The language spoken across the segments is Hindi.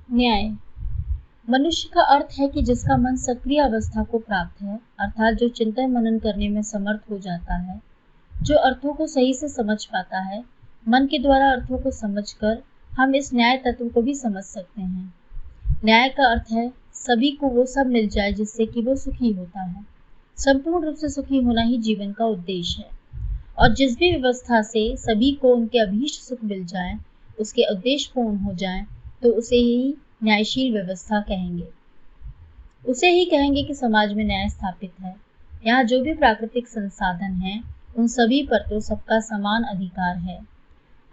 न्याय मनुष्य का अर्थ है कि जिसका मन सक्रिय अवस्था को प्राप्त है, अर्थात जो चिंतन मनन करने में समर्थ हो जाता है, जो अर्थों को सही से समझ पाता है। मन के द्वारा अर्थों को समझकर हम इस न्याय तत्व को भी समझ सकते हैं। न्याय का अर्थ है सभी को वो सब मिल जाए जिससे कि वो सुखी होता है। संपूर्ण रूप से सुखी होना ही जीवन का उद्देश्य है, और जिस भी व्यवस्था से सभी को उनके अभीष्ट सुख मिल जाए, उसके उद्देश्य पूर्ण हो जाए, तो उसे ही न्यायशील व्यवस्था कहेंगे। उसे ही कहेंगे कि समाज में न्याय स्थापित है। यहाँ जो भी प्राकृतिक संसाधन हैं, उन सभी पर तो सबका समान अधिकार है।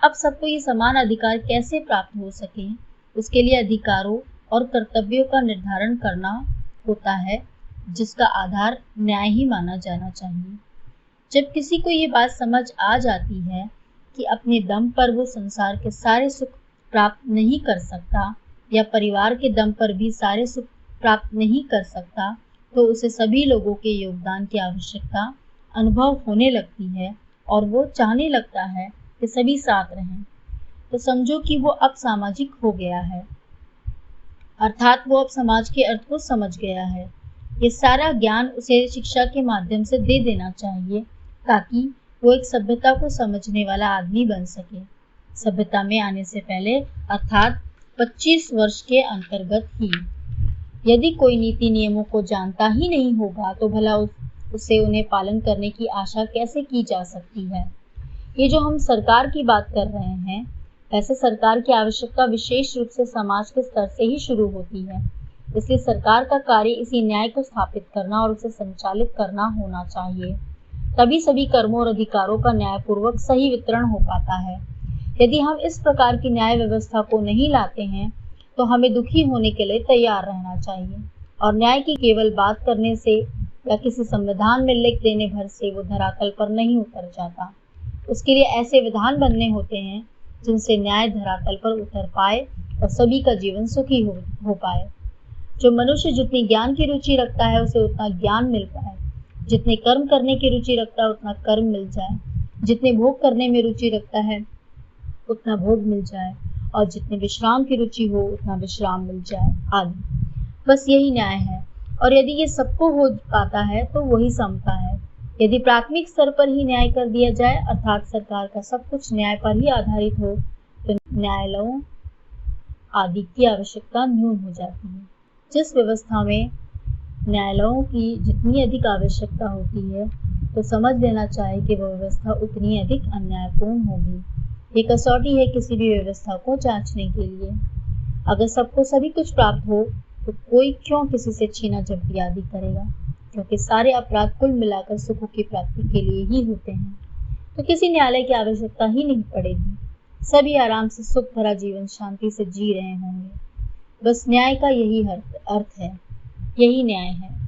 अब सबको ये समान अधिकार कैसे प्राप्त हो सके, उसके लिए अधिकारों और कर्तव्यों का निर्धारण करना होता है, जिसका आधार न्याय ही माना जाना चाहिए। जब किसी को ये बात समझ आ जाती है कि अपने दम पर वो संसार के सारे सुख प्राप्त नहीं कर सकता, या परिवार के दम पर भी सारे सुख प्राप्त नहीं कर सकता, तो उसे सभी लोगों के योगदान की आवश्यकता अनुभव होने लगती है, और वो चाहने लगता है कि सभी साथ रहें। तो समझो कि वो अब सामाजिक हो गया है, अर्थात वो अब समाज के अर्थ को समझ गया है। ये सारा ज्ञान उसे शिक्षा के माध्यम से दे देना चाहिए, ताकि वो एक सभ्यता को समझने वाला आदमी बन सके। सभ्यता में आने से पहले, अर्थात 25 वर्ष के अंतर्गत ही। यदि कोई नीति नियमों को जानता ही नहीं होगा, तो भला उसे उन्हें पालन करने की आशा कैसे की जा सकती है। ये जो हम सरकार की बात कर रहे हैं, वैसे सरकार की आवश्यकता विशेष रूप से समाज के स्तर से ही शुरू होती है। इसलिए सरकार का कार्य इसी न्याय को स्थापित करना और उसे संचालित करना होना चाहिए। तभी सभी कर्मों और अधिकारों का न्यायपूर्वक सही वितरण हो पाता है। यदि हम इस प्रकार की न्याय व्यवस्था को नहीं लाते हैं, तो हमें दुखी होने के लिए तैयार रहना चाहिए, और न्याय की केवल बात करने से या किसी संविधान में लिख देने भर से वो धरातल पर नहीं उतर जाता। उसके लिए ऐसे विधान बनने होते हैं जिनसे न्याय धरातल पर उतर पाए और सभी का जीवन सुखी हो पाए। जो मनुष्य जितनी ज्ञान की रुचि रखता है, उसे उतना ज्ञान मिल पाए। जितने कर्म करने की रुचि रखता है, उतना कर्म मिल जाए। जितने भोग करने में रुचि रखता है, उतना भोग मिल जाए, और जितने विश्राम की रुचि हो, उतना विश्राम मिल जाए, आदि। बस यही न्याय है, और यदि ये सबको हो पाता है तो वही समता है। यदि प्राथमिक स्तर पर ही न्याय कर दिया जाए, अर्थात सरकार का सब कुछ न्याय पर ही आधारित हो, तो न्यायालयों आदि की आवश्यकता न्यून हो जाती है। जिस व्यवस्था में न्यायालयों की जितनी अधिक आवश्यकता होती है, तो समझ लेना चाहिए कि वह व्यवस्था उतनी अधिक अन्यायपूर्ण होगी। ये कसौटी है किसी भी व्यवस्था को जांचने के लिए। अगर सबको सभी कुछ प्राप्त हो, तो कोई क्यों किसी से छीना झपटी आदि करेगा, क्योंकि सारे अपराध कुल मिलाकर सुखों की प्राप्ति के लिए ही होते हैं। तो किसी न्यायालय की आवश्यकता ही नहीं पड़ेगी। सभी आराम से सुख भरा जीवन शांति से जी रहे होंगे। बस न्याय का यही अर्थ है, यही न्याय है।